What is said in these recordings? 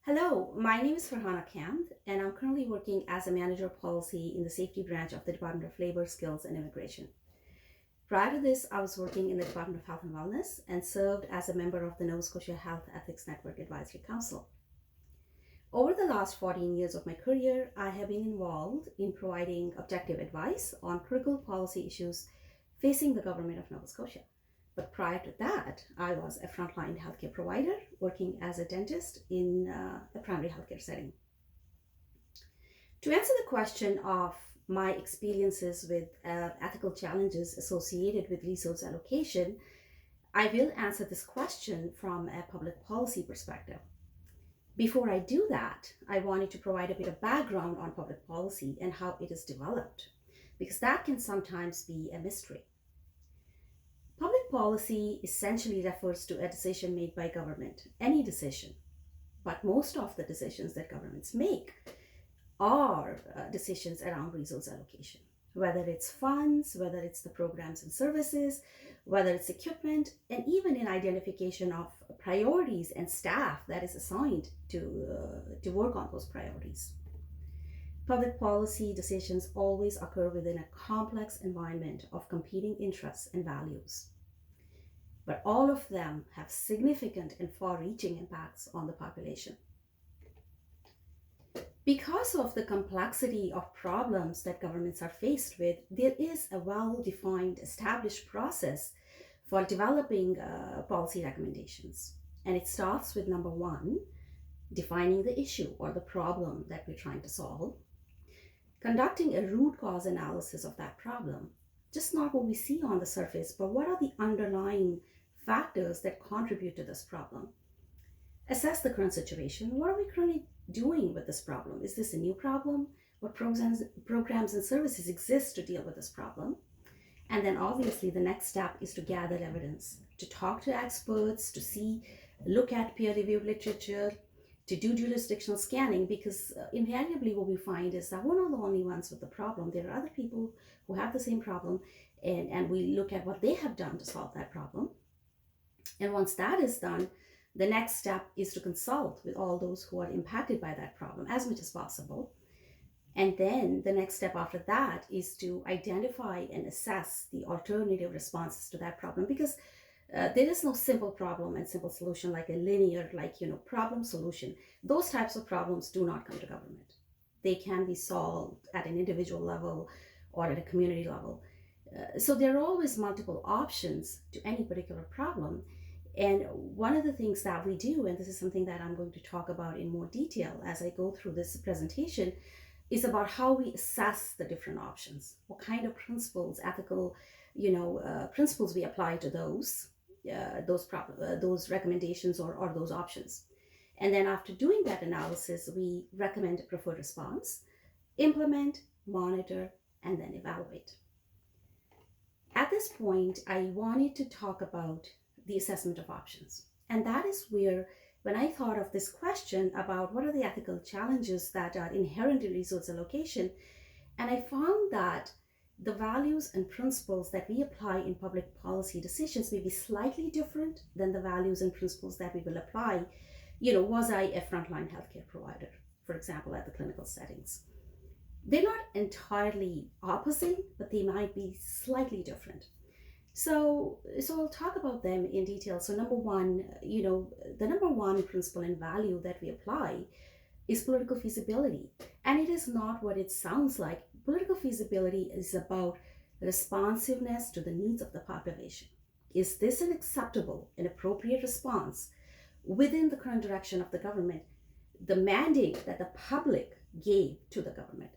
Hello, my name is Farhana Kanth, and I'm currently working as a manager of policy in the safety branch of the Department of Labor, Skills, and Immigration. Prior to this, I was working in the Department of Health and Wellness and served as a member of the Nova Scotia Health Ethics Network Advisory Council. Over the last 14 years of my career, I have been involved in providing objective advice on critical policy issues facing the government of Nova Scotia. But prior to that, I was a frontline healthcare provider working as a dentist in a primary healthcare setting. To answer the question of my experiences with ethical challenges associated with resource allocation, I will answer this question from a public policy perspective. Before I do that, I wanted to provide a bit of background on public policy and how it is developed, because that can sometimes be a mystery. Public policy essentially refers to a decision made by government, any decision, but most of the decisions that governments make are decisions around resource allocation, whether it's funds, whether it's the programs and services, whether it's equipment, and even in identification of priorities and staff that is assigned to work on those priorities. Public policy decisions always occur within a complex environment of competing interests and values. But all of them have significant and far-reaching impacts on the population. Because of the complexity of problems that governments are faced with, there is a well-defined, established process for developing policy recommendations. And it starts with number one, defining the issue or the problem that we're trying to solve, conducting a root cause analysis of that problem, just not what we see on the surface, but what are the underlying factors that contribute to this problem. Assess the current situation. What are we currently doing with this problem? Is this a new problem? What programs and services exist to deal with this problem? And then obviously the next step is to gather evidence, to talk to experts, to look at peer-reviewed literature, to do jurisdictional scanning, because invariably what we find is that we're not the only ones with the problem. There are other people who have the same problem, and we look at what they have done to solve that problem. And once that is done, the next step is to consult with all those who are impacted by that problem as much as possible. And then the next step after that is to identify and assess the alternative responses to that problem, because there is no simple problem and simple solution, like a linear, problem solution. Those types of problems do not come to government. They can be solved at an individual level or at a community level. So there are always multiple options to any particular problem. And one of the things that we do, and this is something that I'm going to talk about in more detail as I go through this presentation, is about how we assess the different options, what kind of principles, ethical, principles we apply to those recommendations or those options. And then after doing that analysis, we recommend a preferred response, implement, monitor, and then evaluate. At this point, I wanted to talk about the assessment of options. And that is where, when I thought of this question about what are the ethical challenges that are inherent in resource allocation, and I found that the values and principles that we apply in public policy decisions may be slightly different than the values and principles that we will apply. Was I a frontline healthcare provider, for example, at the clinical settings? They're not entirely opposite, but they might be slightly different. So I'll talk about them in detail. So number one, the number one principle and value that we apply is political feasibility. And it is not what it sounds like. Political feasibility is about responsiveness to the needs of the population. Is this an acceptable and appropriate response within the current direction of the government, the mandate that the public gave to the government?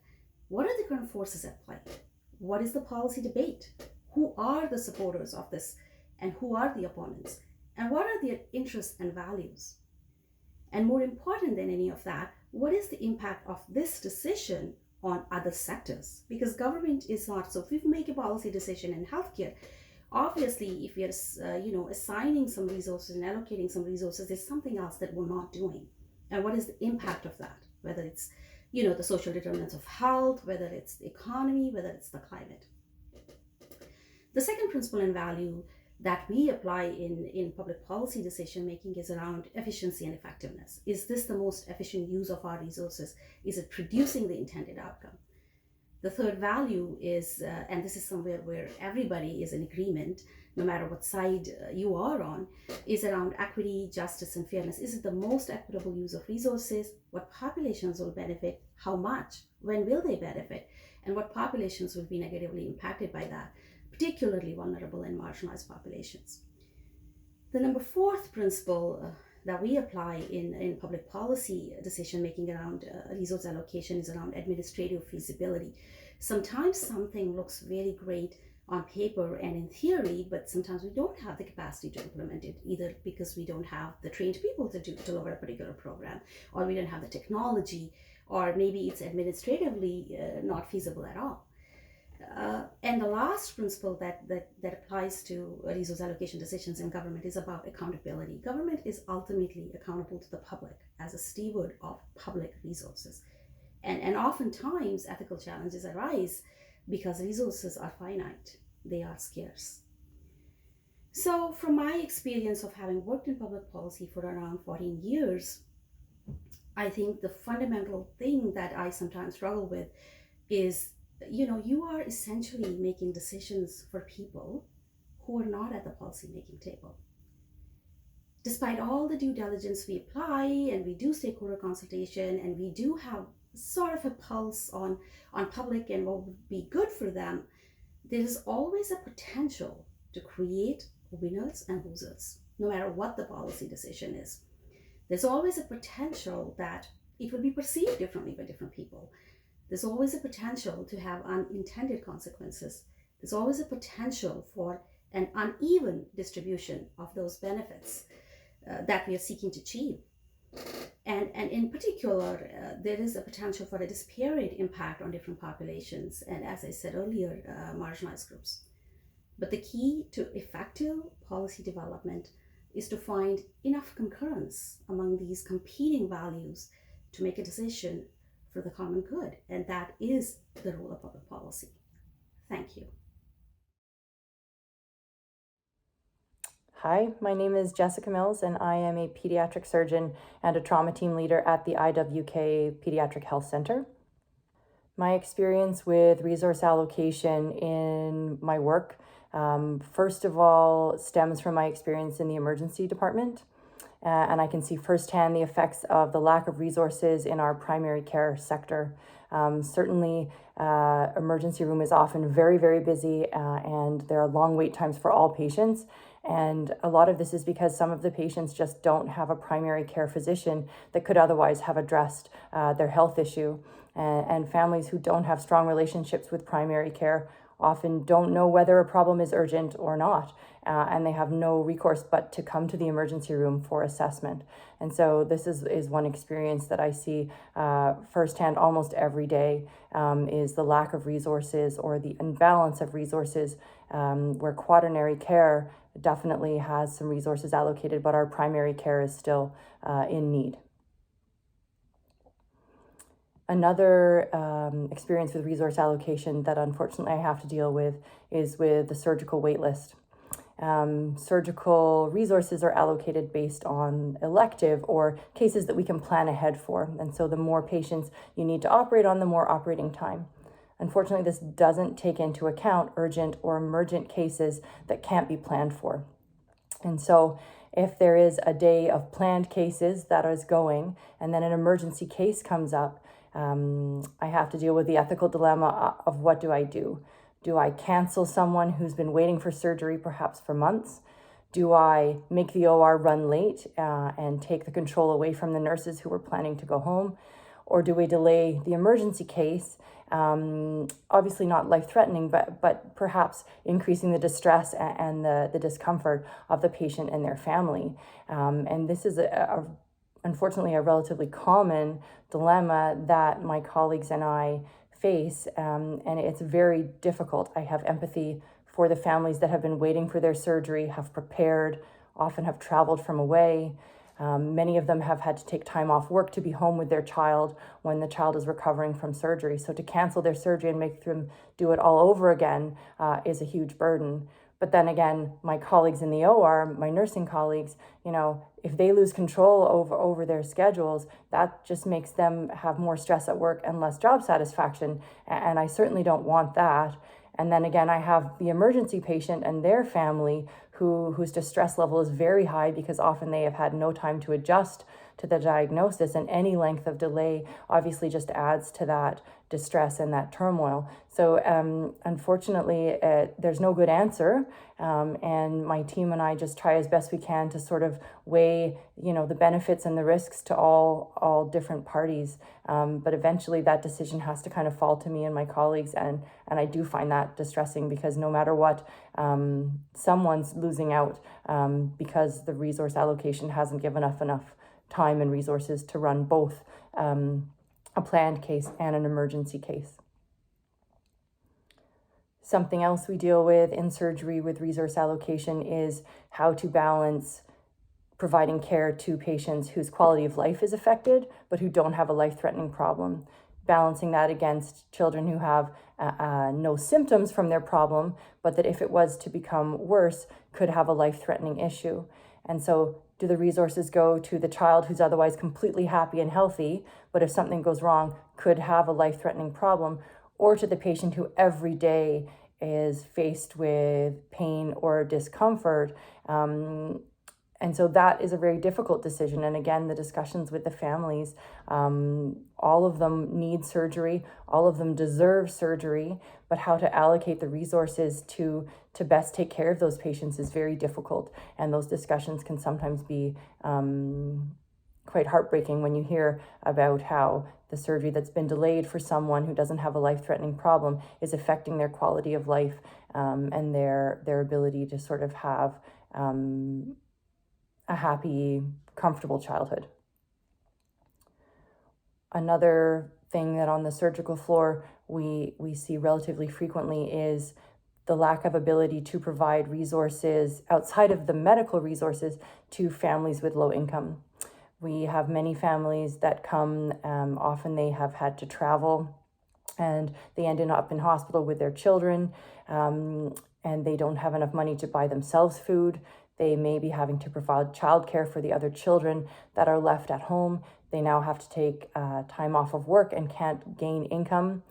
What are the current forces at play? What is the policy debate? Who are the supporters of this and who are the opponents? And what are their interests and values? And more important than any of that, what is the impact of this decision on other sectors? Because government is not, so if we make a policy decision in healthcare, obviously if we are assigning some resources and allocating some resources, there's something else that we're not doing. And what is the impact of that? Whether it's the social determinants of health, whether it's the economy, whether it's the climate. The second principle and value that we apply in public policy decision making is around efficiency and effectiveness. Is this the most efficient use of our resources? Is it producing the intended outcome? The third value is, and this is somewhere where everybody is in agreement, no matter what side you are on, is around equity, justice, and fairness. Is it the most equitable use of resources? What populations will benefit? How much? When will they benefit? And what populations will be negatively impacted by that, particularly vulnerable and marginalized populations? The number fourth principle that we apply in public policy decision making around resource allocation is around administrative feasibility. Sometimes something looks very great on paper and in theory, but sometimes we don't have the capacity to implement it, either because we don't have the trained people to deliver a particular program, or we don't have the technology, or maybe it's administratively not feasible at all. And the last principle that applies to resource allocation decisions in government is about accountability. Government is ultimately accountable to the public as a steward of public resources. And oftentimes ethical challenges arise because resources are finite, they are scarce. So from my experience of having worked in public policy for around 14 years, I think the fundamental thing that I sometimes struggle with is, you are essentially making decisions for people who are not at the policy making table. Despite all the due diligence we apply, and we do stakeholder consultation, and we do have sort of a pulse on public and what would be good for them, there is always a potential to create winners and losers, no matter what the policy decision is. There's always a potential that it will be perceived differently by different people. There's always a potential to have unintended consequences. There's always a potential for an uneven distribution of those benefits that we are seeking to achieve. And in particular, there is a potential for a disparate impact on different populations, and as I said earlier, marginalized groups. But the key to effective policy development is to find enough concurrence among these competing values to make a decision for the common good, and that is the role of public policy. Thank you. Hi, my name is Jessica Mills, and I am a pediatric surgeon and a trauma team leader at the IWK Pediatric Health Center. My experience with resource allocation in my work, first of all, stems from my experience in the emergency department. And I can see firsthand the effects of the lack of resources in our primary care sector. Certainly, emergency room is often very, very busy, and there are long wait times for all patients. And a lot of this is because some of the patients just don't have a primary care physician that could otherwise have addressed their health issue. And families who don't have strong relationships with primary care often don't know whether a problem is urgent or not, and they have no recourse but to come to the emergency room for assessment. And so this is one experience that I see firsthand almost every day, is the lack of resources or the imbalance of resources, where quaternary care definitely has some resources allocated, but our primary care is still in need. Another experience with resource allocation that unfortunately I have to deal with is with the surgical wait list. Surgical resources are allocated based on elective or cases that we can plan ahead for. And so the more patients you need to operate on, the more operating time. Unfortunately, this doesn't take into account urgent or emergent cases that can't be planned for. And so if there is a day of planned cases that is going, and then an emergency case comes up, I have to deal with the ethical dilemma of what do I do? Do I cancel someone who's been waiting for surgery perhaps for months? Do I make the OR run late and take the control away from the nurses who were planning to go home? Or do we delay the emergency case? Obviously not life-threatening, but perhaps increasing the distress and the discomfort of the patient and their family. And this is unfortunately a relatively common dilemma that my colleagues and I face, and it's very difficult. I have empathy for the families that have been waiting for their surgery, have prepared, often have traveled from away. Many of them have had to take time off work to be home with their child when the child is recovering from surgery. So to cancel their surgery and make them do it all over again is a huge burden. But then again, my colleagues in the OR, my nursing colleagues, if they lose control over their schedules, that just makes them have more stress at work and less job satisfaction. And I certainly don't want that. And then again, I have the emergency patient and their family whose distress level is very high because often they have had no time to adjust to the diagnosis, and any length of delay obviously just adds to that distress and that turmoil. So unfortunately, there's no good answer, and my team and I just try as best we can to sort of weigh, the benefits and the risks to all different parties. But eventually, that decision has to kind of fall to me and my colleagues, and I do find that distressing because no matter what, someone's losing out because the resource allocation hasn't given enough time and resources to run both a planned case and an emergency case. Something else we deal with in surgery with resource allocation is how to balance providing care to patients whose quality of life is affected, but who don't have a life-threatening problem. Balancing that against children who have no symptoms from their problem, but that if it was to become worse, could have a life-threatening issue. And so do the resources go to the child who's otherwise completely happy and healthy, but if something goes wrong, could have a life-threatening problem, or to the patient who every day is faced with pain or discomfort? And so that is a very difficult decision. And again, the discussions with the families, all of them need surgery, all of them deserve surgery, but how to allocate the resources to best take care of those patients is very difficult. And those discussions can sometimes be quite heartbreaking when you hear about how the surgery that's been delayed for someone who doesn't have a life-threatening problem is affecting their quality of life and their ability to sort of have a happy, comfortable childhood. Another thing that on the surgical floor we see relatively frequently is the lack of ability to provide resources outside of the medical resources to families with low income. We have many families that come, often they have had to travel and they ended up in hospital with their children, and they don't have enough money to buy themselves food. They may be having to provide childcare for the other children that are left at home. They now have to take time off of work and can't gain income.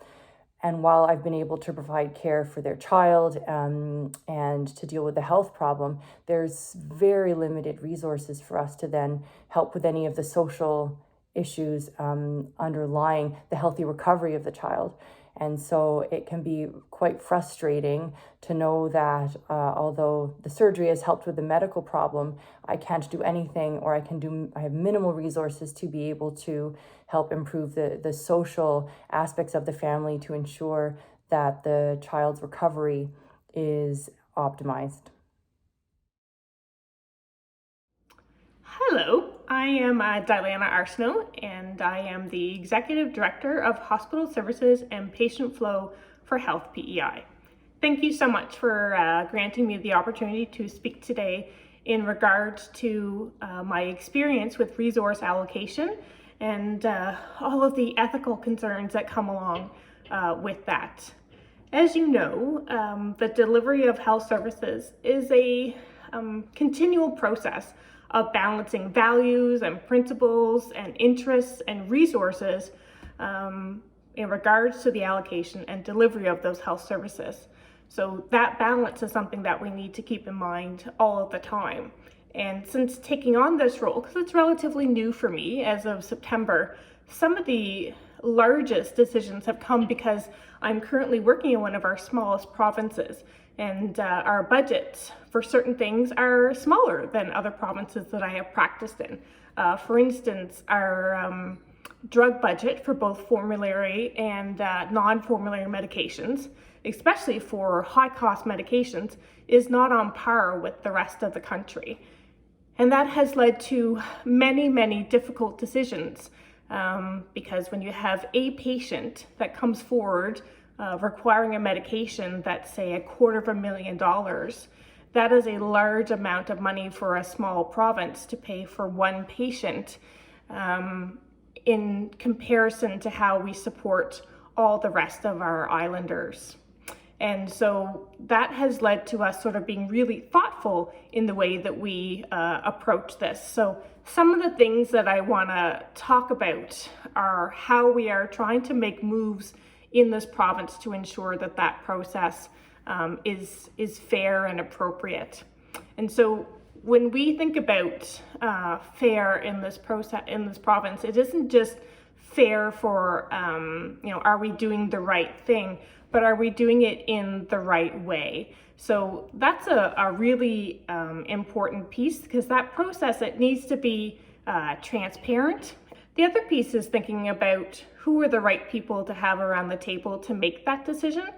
And while I've been able to provide care for their child and to deal with the health problem, there's very limited resources for us to then help with any of the social issues underlying the healthy recovery of the child. And so it can be quite frustrating to know that although the surgery has helped with the medical problem, I can't do anything, or I have minimal resources to be able to help improve the social aspects of the family to ensure that the child's recovery is optimized. Hello, I am Dylana Arsenault, and I am the Executive Director of Hospital Services and Patient Flow for Health PEI. Thank you so much for granting me the opportunity to speak today in regards to my experience with resource allocation and all of the ethical concerns that come along with that. As you know, the delivery of health services is a continual process of balancing values and principles and interests and resources in regards to the allocation and delivery of those health services. So that balance is something that we need to keep in mind all of the time. And since taking on this role, because it's relatively new for me as of September, some of the largest decisions have come because I'm currently working in one of our smallest provinces, and our budgets for certain things are smaller than other provinces that I have practiced in. For instance, our drug budget for both formulary and non-formulary medications, especially for high-cost medications, is not on par with the rest of the country. And that has led to many, many difficult decisions because when you have a patient that comes forward requiring a medication that's, say, $250,000, that is a large amount of money for a small province to pay for one patient in comparison to how we support all the rest of our islanders. And so that has led to us sort of being really thoughtful in the way that we approach this. So some of the things that I want to talk about are how we are trying to make moves in this province to ensure that that process is fair and appropriate. And so when we think about fair in this process, in this province, it isn't just fair for, are we doing the right thing, but are we doing it in the right way? So that's a really important piece, because that process, it needs to be transparent. The other piece is thinking about who are the right people to have around the table to make that decision.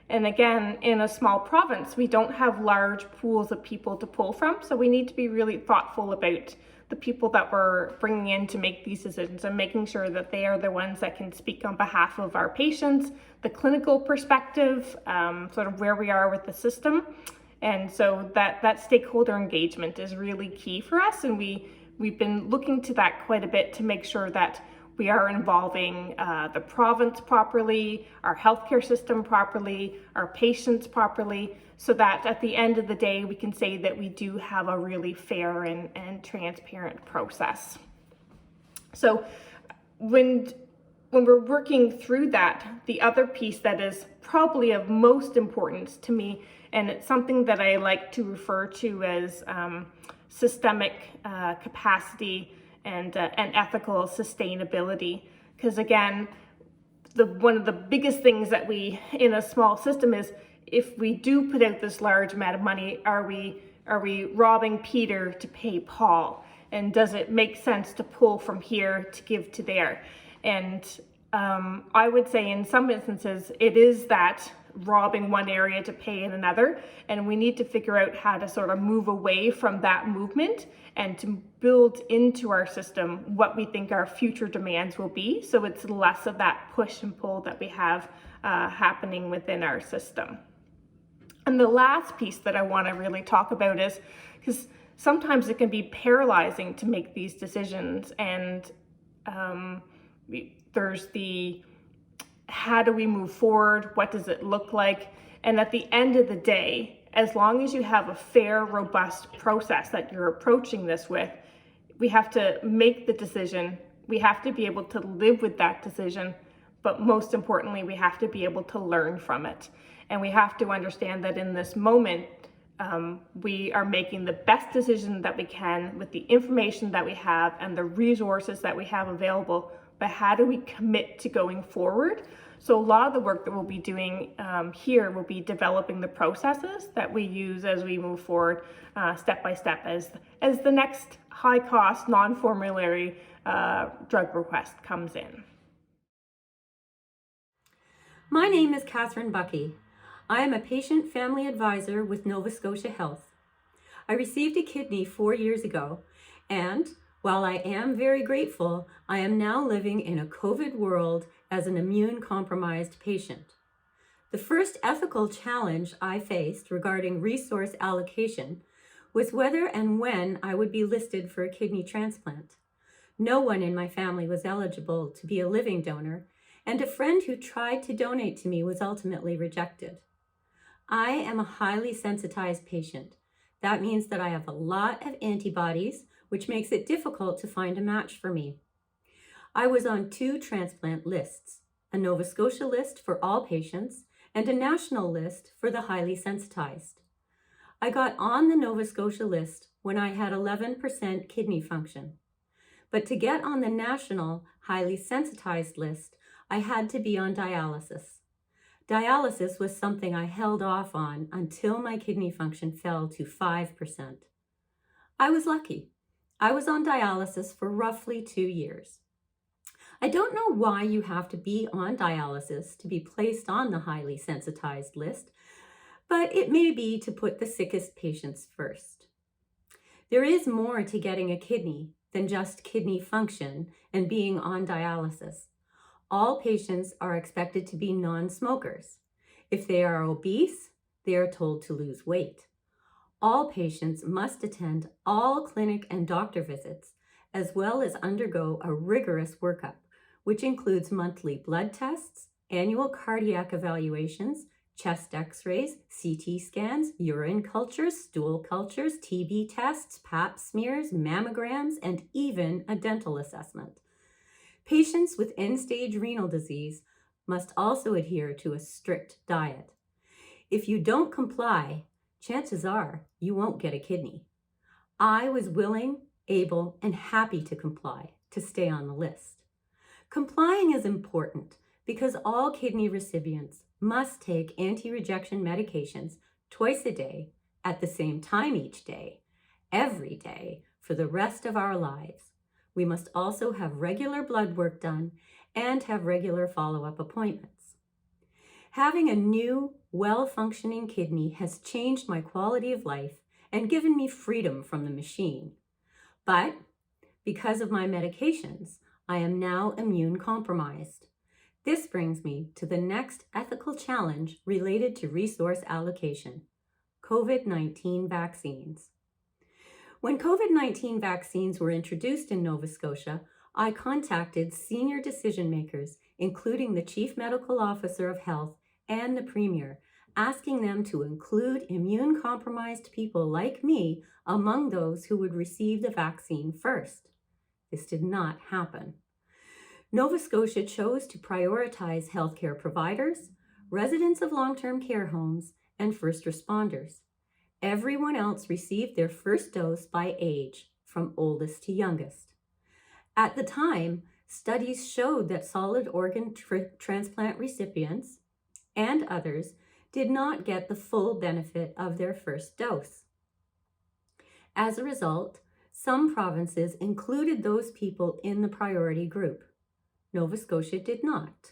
And again, in a small province, we don't have large pools of people to pull from, so we need to be really thoughtful about the people that we're bringing in to make these decisions and making sure that they are the ones that can speak on behalf of our patients, the clinical perspective, sort of where we are with the system. And so that stakeholder engagement is really key for us, and we've been looking to that quite a bit to make sure that we are involving the province properly, our healthcare system properly, our patients properly, so that at the end of the day, we can say that we do have a really fair and transparent process. So when we're working through that, the other piece that is probably of most importance to me, and it's something that I like to refer to as systemic capacity and ethical sustainability. Because again, one of the biggest things that we in a small system is, if we do put out this large amount of money, are we robbing Peter to pay Paul? And does it make sense to pull from here to give to there? And I would say in some instances, it is that robbing one area to pay in another, and we need to figure out how to sort of move away from that movement and to build into our system what we think our future demands will be, so it's less of that push and pull that we have happening within our system. And the last piece that I want to really talk about is, because sometimes it can be paralyzing to make these decisions, and there's the how do we move forward? What does it look like? And at the end of the day, as long as you have a fair, robust process that you're approaching this with, we have to make the decision. We have to be able to live with that decision. But most importantly, we have to be able to learn from it. And we have to understand that in this moment, we are making the best decision that we can with the information that we have and the resources that we have available. But how do we commit to going forward? So a lot of the work that we'll be doing here will be developing the processes that we use as we move forward step by step as the next high cost non-formulary drug request comes in. My name is Catherine Buckie. I am a patient family advisor with Nova Scotia Health. I received a kidney 4 years ago, and while I am very grateful, I am now living in a COVID world as an immune-compromised patient. The first ethical challenge I faced regarding resource allocation was whether and when I would be listed for a kidney transplant. No one in my family was eligible to be a living donor, and a friend who tried to donate to me was ultimately rejected. I am a highly sensitized patient. That means that I have a lot of antibodies, which makes it difficult to find a match for me. I was on 2 transplant lists, a Nova Scotia list for all patients and a national list for the highly sensitized. I got on the Nova Scotia list when I had 11% kidney function. But to get on the national highly sensitized list, I had to be on dialysis. Dialysis was something I held off on until my kidney function fell to 5%. I was lucky. I was on dialysis for roughly 2 years. I don't know why you have to be on dialysis to be placed on the highly sensitized list, but it may be to put the sickest patients first. There is more to getting a kidney than just kidney function and being on dialysis. All patients are expected to be non-smokers. If they are obese, they are told to lose weight. All patients must attend all clinic and doctor visits, as well as undergo a rigorous workup, which includes monthly blood tests, annual cardiac evaluations, chest x-rays, CT scans, urine cultures, stool cultures, TB tests, pap smears, mammograms, and even a dental assessment. Patients with end-stage renal disease must also adhere to a strict diet. If you don't comply, chances are you won't get a kidney. I was willing, able, and happy to comply to stay on the list. Complying is important because all kidney recipients must take anti-rejection medications twice a day at the same time each day, every day, for the rest of our lives. We must also have regular blood work done and have regular follow-up appointments. Having a new, well-functioning kidney has changed my quality of life and given me freedom from the machine. But because of my medications, I am now immune compromised. This brings me to the next ethical challenge related to resource allocation: COVID-19 vaccines. When COVID-19 vaccines were introduced in Nova Scotia, I contacted senior decision makers, including the Chief Medical Officer of Health and the Premier, asking them to include immune-compromised people like me among those who would receive the vaccine first. This did not happen. Nova Scotia chose to prioritize healthcare providers, residents of long-term care homes, and first responders. Everyone else received their first dose by age, from oldest to youngest. At the time, studies showed that solid organ transplant recipients and others did not get the full benefit of their first dose. As a result, some provinces included those people in the priority group. Nova Scotia did not.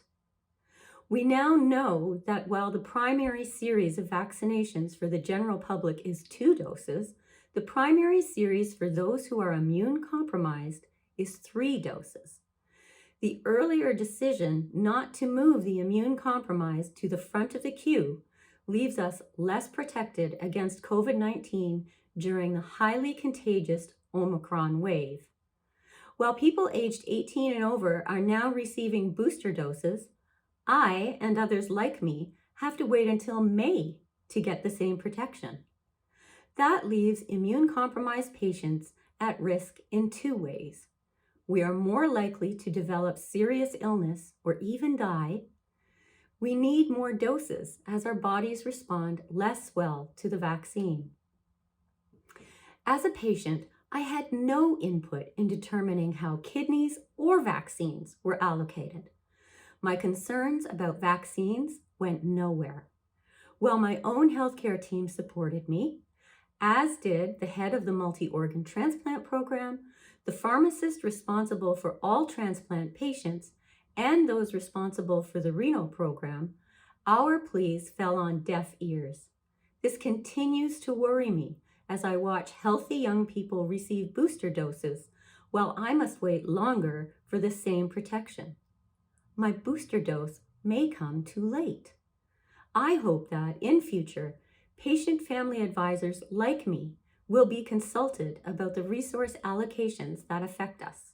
We now know that while the primary series of vaccinations for the general public is 2 doses, the primary series for those who are immune compromised is 3 doses. The earlier decision not to move the immune compromised to the front of the queue leaves us less protected against COVID-19 during the highly contagious Omicron wave. While people aged 18 and over are now receiving booster doses, I and others like me have to wait until May to get the same protection. That leaves immune-compromised patients at risk in 2 ways. We are more likely to develop serious illness or even die. We need more doses as our bodies respond less well to the vaccine. As a patient, I had no input in determining how kidneys or vaccines were allocated. My concerns about vaccines went nowhere. While my own healthcare team supported me, as did the head of the multi-organ transplant program, the pharmacist responsible for all transplant patients, and those responsible for the renal program, our pleas fell on deaf ears. This continues to worry me as I watch healthy young people receive booster doses while I must wait longer for the same protection. My booster dose may come too late. I hope that in future, patient family advisors like me will be consulted about the resource allocations that affect us.